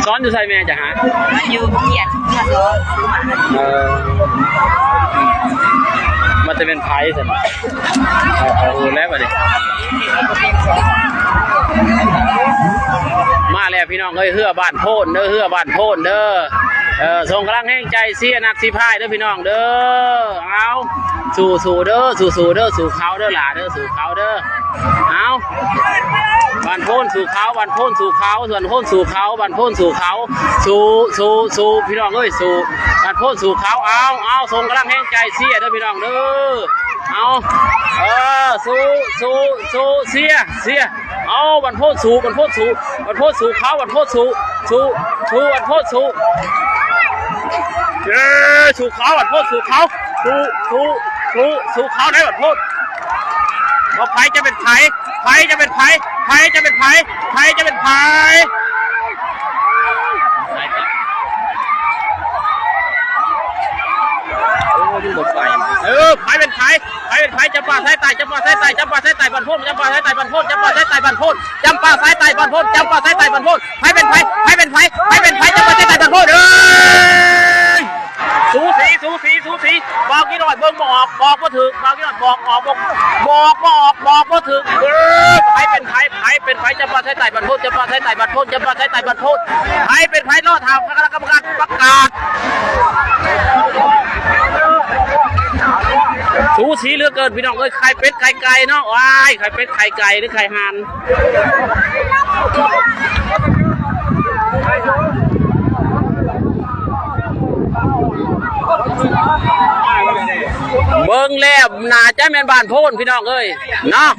ซ้อนอยู่ใส่แม่จ้ะฮะอยู่เกียรติมาซ้อนมันจะเป็นไพ่สิเอาแล้วมาดิมาแล้วพี่น้องเฮ้ยเฮือบ้านโพนเด้อเฮือบ้านโพนเด้อส่งกำลังแห่งใจเสียนักสีพายเด้อพี่น้องเด้อเอาสู่เด้อสู่เด้อสู่เขาเด้อหล่าเด้อสู่เขาเด้อเอาบ้านโพนสู่เขาบ้านโพนสู่เขาส่วนโพนสู่เขาบ้านโพนสู่เขาสู่พี่น้องเอ้ยสู่บ้านโพนสู่เขาเอาส่งกำลังแห่งใจเสียเด้อพี่น้องเด้อเอาสู่เสียเอาบ้านโพนสู่บ้านโพนสู่บ้านโพนสู่เขาบ้านโพนสู่บ้านโพนสู่สู่เขาบ้านโพนสู่เขาสู่เขาได้บ้านโพนว่าไผ่จะเป็นไผ่จะเป็นไผ่จะเป็นไผ่จะเป็นไผ่โอ้ยหมดไฟไผ่เป็นไผ่จำปาสายไต่บ้านโพนจำปาสายไต่บ้านโพนจำปาสายไต่บ้านโพนจำปาสายไต่บ้านโพนจำปาสายไต่บ้านโพนจำปาสายไต่บ้านโพนไผ่เป็นไผ่จำปาสายไต่บ้านโพนสูสีบอกกี่หน่อยเบิ่งบอกก็ถึงบอกกี่หน่อยบอกก็ถึงไผ่เป็นไผ่จะมาใช้ไต่บันโพดจะมาใช้ไต่บันโพดจะมาใช้ไต่บันโพดไผ่เป็นไผ่รอดทางคณะกรรมการประกาศสูสีเหลือเกินพี่น้องเอ้ยไข่เป็ดไข่ไก่เนาะว้ายไข่เป็ดไข่ไก่หรือไข่ห่านเบิ่งแล้วน่าจะแม่นบ้านโพนพี่น้องเอ้ยเนาะ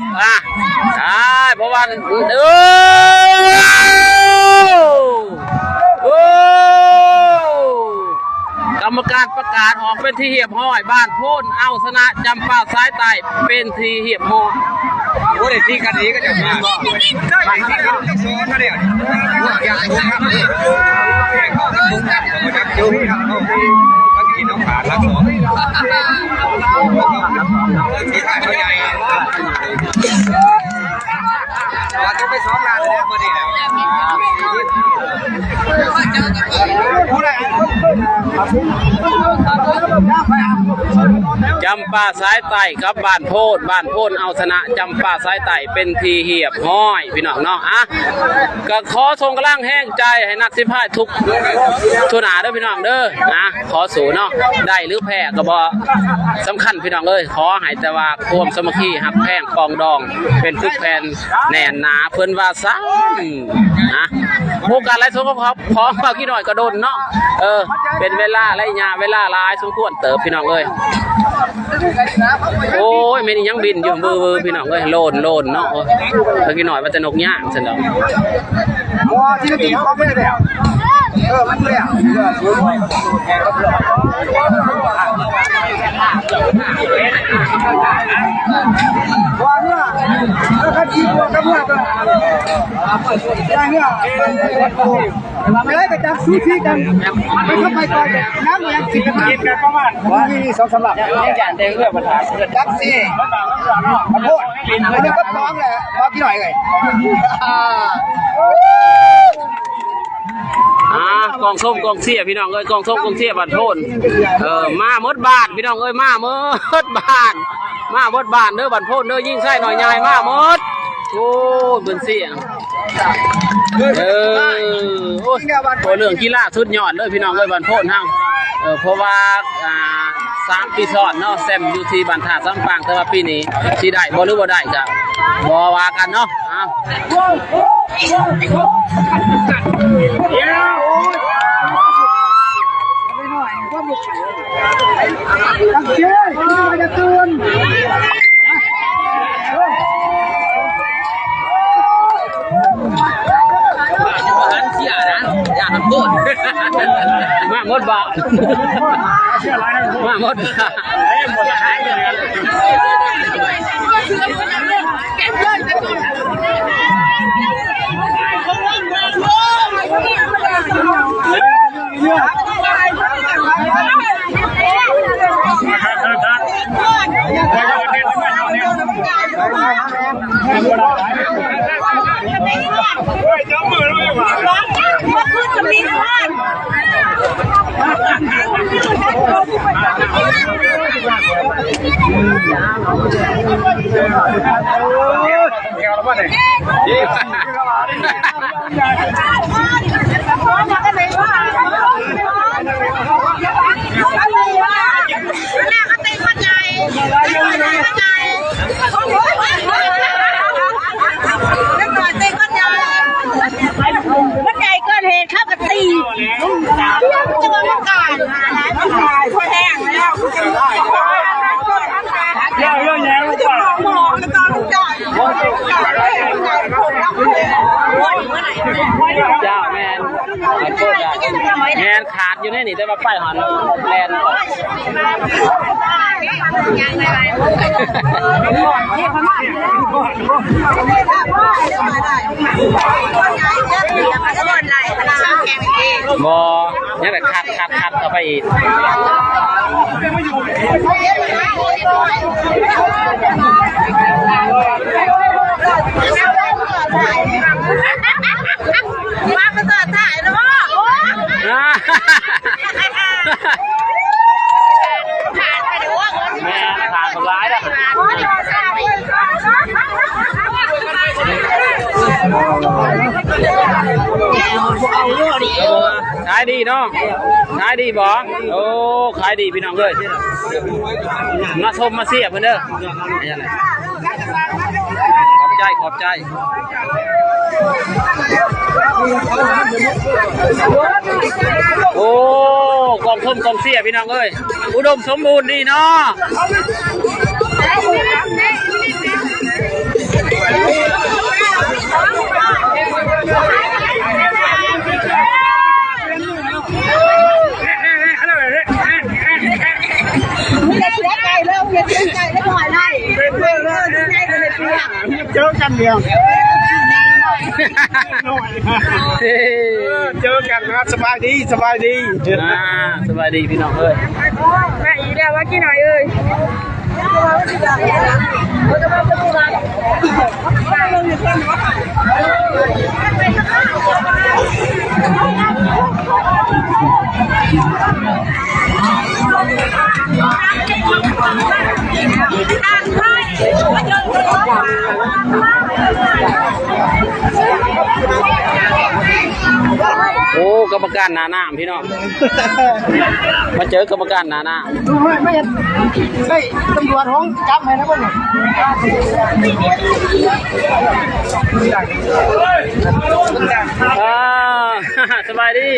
เพราะว่ากรรมการประกาศออกเป็นที่เหียบห้อยบ้านโพนเอาชนะจำปาสายใต้เป็นที่เหียบห้อยโอ้ยที่กันนี้ก็จะมาบ้านที่โซนมาเนี่ยอย่างนี้ครับดูที่น้องขาลักสองที่ขายเขาใหญ่เราต้องไปซ้อมงานเลยนะเมื่อนี้แล้วจำปาสายไต่ครับบ้านโพนเอาชนะจำปาสายไต่เป็นทีเหียบห้อยพี่น้องเนาะก็ขอส่งกำลังแห้งใจให้นักสิพายทุกทุนาเด้อพี่น้องเด้อขอสู่เนาะได้หรือแพ้ก็บ่สำคัญพี่น้องเอ้ยขอให้แต่ว่าความสมัครหักแพงปองดองเป็นพึกแผ่นแน่นหนาเพิ่นว่าซ้ำผู้การไล่ส่งก็พร้อมมากี่หน่อยก็โดนเนาะเป็นเวลาไรยาเวลาลายสมควรเติบพี่น้องเอ้ยโอ้ยไม่ได้ยังบินอยู่มือพี่น้องเอ้ยโลนเนาะเมื่อกี้หน่อยว่าจะนกย่างเสร็จแล้วที่นี่เขาไม่ได้มันเลยว่าเนี่ยแล้วก็จีบกับเพื่อนอย่างเงี้ยไม่ได้ไปจับซูชิกันไม่เข้าไปก่อนน้ำยังกินกันประมาณว่ามีสองสำหรับยังจานเต็มเรื่องปัญหาจับซี่ขอโทษไม่ได้ก็พร้อมเลยพร้อมกี่หน่อยเลยกองส้มกองเสียพี่น้องเอ้ยกองส้มกองเสียบ้านโพนมาหมดบ้านพี่น้องเอ้ยมาหมดบ้านเด้อบ้านโพนเด้อยิ่งไส้หน่อยใหญ่มาหมดโอ้เป็นเสียโอ้เรื่องกีฬาสุดยอดเลยพี่น้องเอ้ยบ้านโพนทั้งเพราะว่า3 ปีซ้อนเนาะแซมอยู่ที่บ้านท่าซ้ำปางแต่ว่าปีนี้ที่ได้บ่หรือบ่ได้ก็บ่ว่ากันเนาะตั้งเชื่อจะเตือนเสียนะอย่าทำโทษมาหมดบ่มาหมดจำมือเลยว่ะ มันใหญ่เกินเหตุข้าวกะตีจะมาประกาศพ่อแห้งแล้วเยอะแยะเลยจ้ะหมอแล้วก็ลูกจ่อยเจ้าแมนแมนขาดอยู่ในนี่แต่ว่าไปหันแลนยังไงบอยังแต่คัดเข้าไปอีกมาประเสริฐถ่ายแล้วแม่ขาดทำร้ายนะขายดีเนาะขายดีบ่โอ้ขายดีพี่น้องเลยมาชมมาเสียบเพื่อนเด้อขอบใจโอ้กองส้มกองเสียพี่น้องเอ้ยอุดมสมบูรณ์ดีเนาะเจอกันเดียวเจอกันนะสบายดีสบายดีพี่น้องเอ้ยแม่อีแล้วว่ากี่หน่อยเอ้ยโอ้กรรมการหนาหน้าพี่น้องมาเจอกรรมการหนาหน้าไม่ตำรวจห้องจับให้นะพวกนี้สบายดี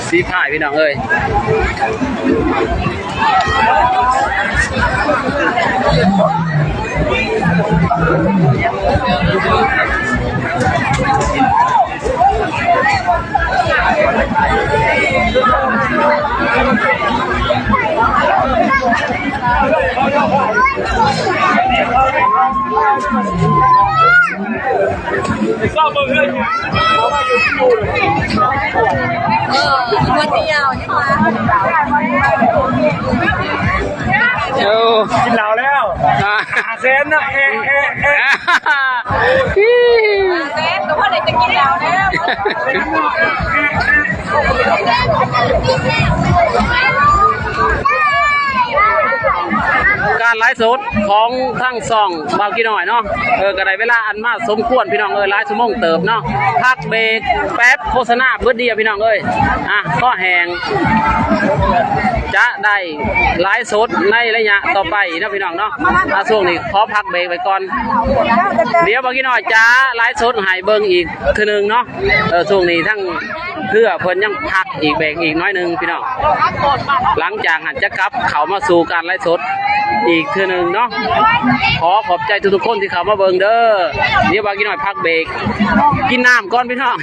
สีผ่ายพี่น้องเอ้ยวันเดียวใช่ไหมกินเหล้าแล้วเซนนะเซ็ตก็พอได้จะกินแล้วแล้ว การไลฟ์สดของทั้งสองบางกี่หน่อยเนาะก็ได้เวลาอันมากสมควรพี่น้องไลฟ์ชั่วโมงเติบเนาะพักเบรกแป๊บโฆษณาเพื่อเดียวพี่น้องก็แหงจะได้ไลฟ์สดในระยะต่อไปนะพี่น้องเนาะช่วงนี้ขอพักเบรกไปก่อนเดี๋ยวบางกี่หน่อยจ้าไลฟ์สดหายเบิ้งอีกทีนึงเนาะช่วงนี้ทั้งเพื่อเพิ่นยังพักอีกเบรกอีกน้อยนึงพี่น้องหลังจากหันจะกลับเขามาสู่การไลฟ์สดอีกทีนึงเนาะขอบใจทุกคนที่เข้ามาเบิ่งเด้อเดี๋ยวบางกี่หน่อยพักเบรกกินน้ำก่อนพี่น้อง